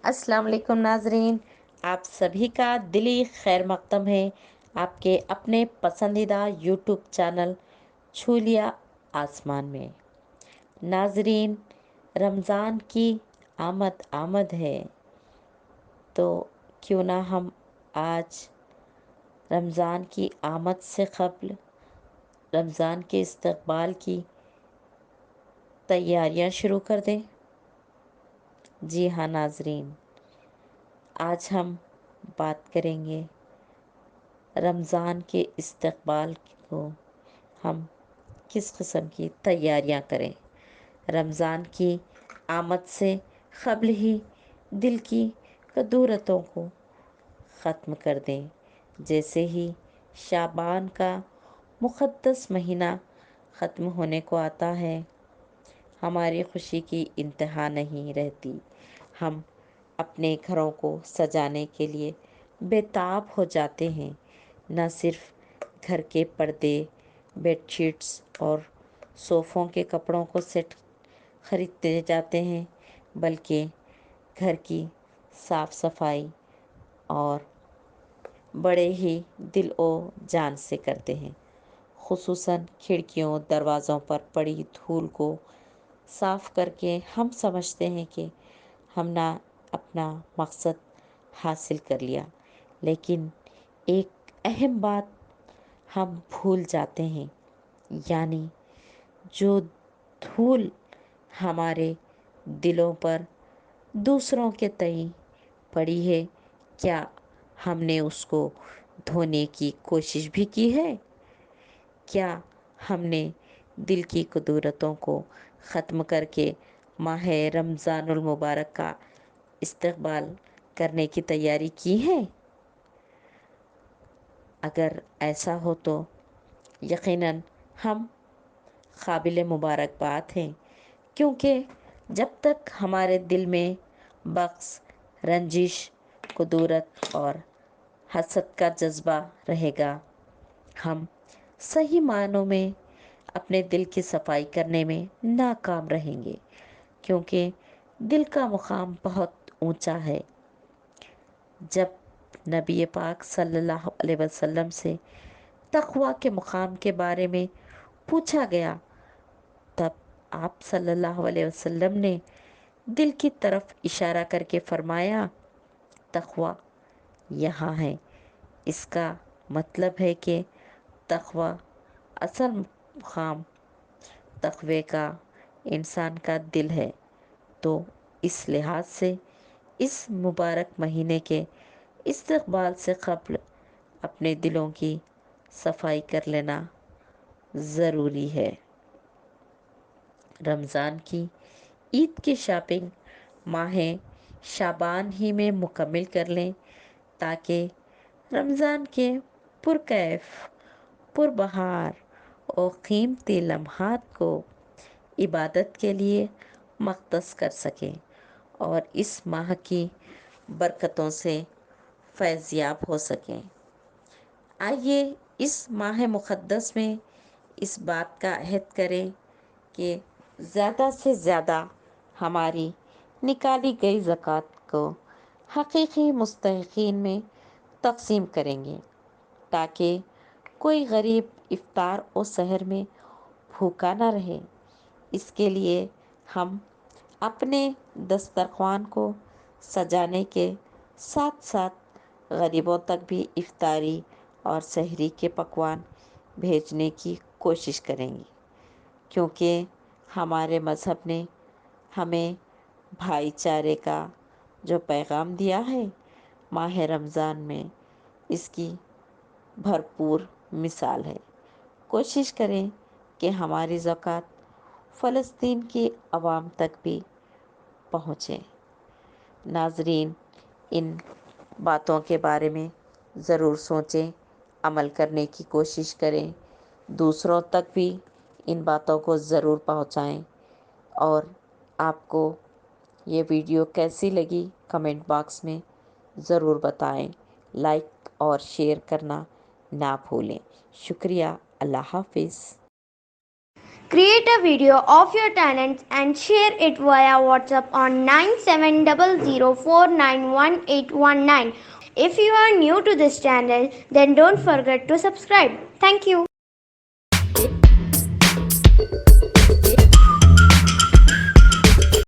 السلام علیکم ناظرین، آپ سبھی کا دلی خیر مقدم ہے آپ کے اپنے پسندیدہ یوٹیوب چینل چھو لیا آسمان میں۔ ناظرین، رمضان کی آمد آمد ہے، تو کیوں نہ ہم آج رمضان کی آمد سے قبل رمضان کے استقبال کی تیاریاں شروع کر دیں۔ جی ہاں ناظرین، آج ہم بات کریں گے رمضان کے استقبال کو ہم کس قسم کی تیاریاں کریں، رمضان کی آمد سے قبل ہی دل کی کدورتوں کو ختم کر دیں۔ جیسے ہی شعبان کا مقدس مہینہ ختم ہونے کو آتا ہے، ہماری خوشی کی انتہا نہیں رہتی۔ ہم اپنے گھروں کو سجانے کے لیے بے تاب ہو جاتے ہیں۔ نہ صرف گھر کے پردے، بیڈ شیٹس اور صوفوں کے کپڑوں کو سیٹ خریدتے جاتے ہیں، بلکہ گھر کی صاف صفائی اور بڑے ہی دل و جان سے کرتے ہیں۔ خصوصاً کھڑکیوں دروازوں پر پڑی دھول کو صاف کر کے ہم سمجھتے ہیں کہ ہم نے اپنا مقصد حاصل کر لیا، لیکن ایک اہم بات ہم بھول جاتے ہیں، یعنی جو دھول ہمارے دلوں پر دوسروں کے تئیں پڑی ہے، کیا ہم نے اس کو دھونے کی کوشش بھی کی ہے؟ کیا ہم نے دل کی کدورتوں کو ختم کر کے ماہ رمضان المبارک کا استقبال کرنے کی تیاری کی ہے؟ اگر ایسا ہو تو یقیناً ہم قابل مبارکباد ہیں، کیونکہ جب تک ہمارے دل میں بغض، رنجش، کدورت اور حسد کا جذبہ رہے گا، ہم صحیح معنوں میں اپنے دل کی صفائی کرنے میں ناکام رہیں گے، کیونکہ دل کا مقام بہت اونچا ہے۔ جب نبی پاک صلی اللہ علیہ وسلم سے تقویٰ کے مقام کے بارے میں پوچھا گیا، تب آپ صلی اللہ علیہ وسلم نے دل کی طرف اشارہ کر کے فرمایا، تقویٰ یہاں ہے۔ اس کا مطلب ہے کہ تقویٰ اصل مقام تقوی کا انسان کا دل ہے۔ تو اس لحاظ سے اس مبارک مہینے کے استقبال سے قبل اپنے دلوں کی صفائی کر لینا ضروری ہے۔ رمضان کی عید کی شاپنگ ماہ شعبان ہی میں مکمل کر لیں، تاکہ رمضان کے پرکیف، پربہار اور قیمتی لمحات کو عبادت کے لیے مختص کر سکیں اور اس ماہ کی برکتوں سے فیض یاب ہو سکیں۔ آئیے اس ماہ مقدس میں اس بات کا عہد کریں کہ زیادہ سے زیادہ ہماری نکالی گئی زکوٰۃ کو حقیقی مستحقین میں تقسیم کریں گے، تاکہ کوئی غریب افطار و سحر میں بھوکا نہ رہے۔ اس کے لیے ہم اپنے دسترخوان کو سجانے کے ساتھ ساتھ غریبوں تک بھی افطاری اور سحری کے پکوان بھیجنے کی کوشش کریں گے، کیونکہ ہمارے مذہب نے ہمیں بھائی چارے کا جو پیغام دیا ہے، ماہ رمضان میں اس کی بھرپور مثال ہے۔ کوشش کریں کہ ہماری زکوٰۃ فلسطین کی عوام تک بھی پہنچے۔ ناظرین، ان باتوں کے بارے میں ضرور سوچیں، عمل کرنے کی کوشش کریں، دوسروں تک بھی ان باتوں کو ضرور پہنچائیں، اور آپ کو یہ ویڈیو کیسی لگی کمنٹ باکس میں ضرور بتائیں۔ لائک اور شیئر کرنا نہ بھولیں۔ شکریہ۔ اللہ حافظ۔ Create a video of your talents and share it via WhatsApp on 9700491819. If you are new to this channel, then don't forget to subscribe. Thank you.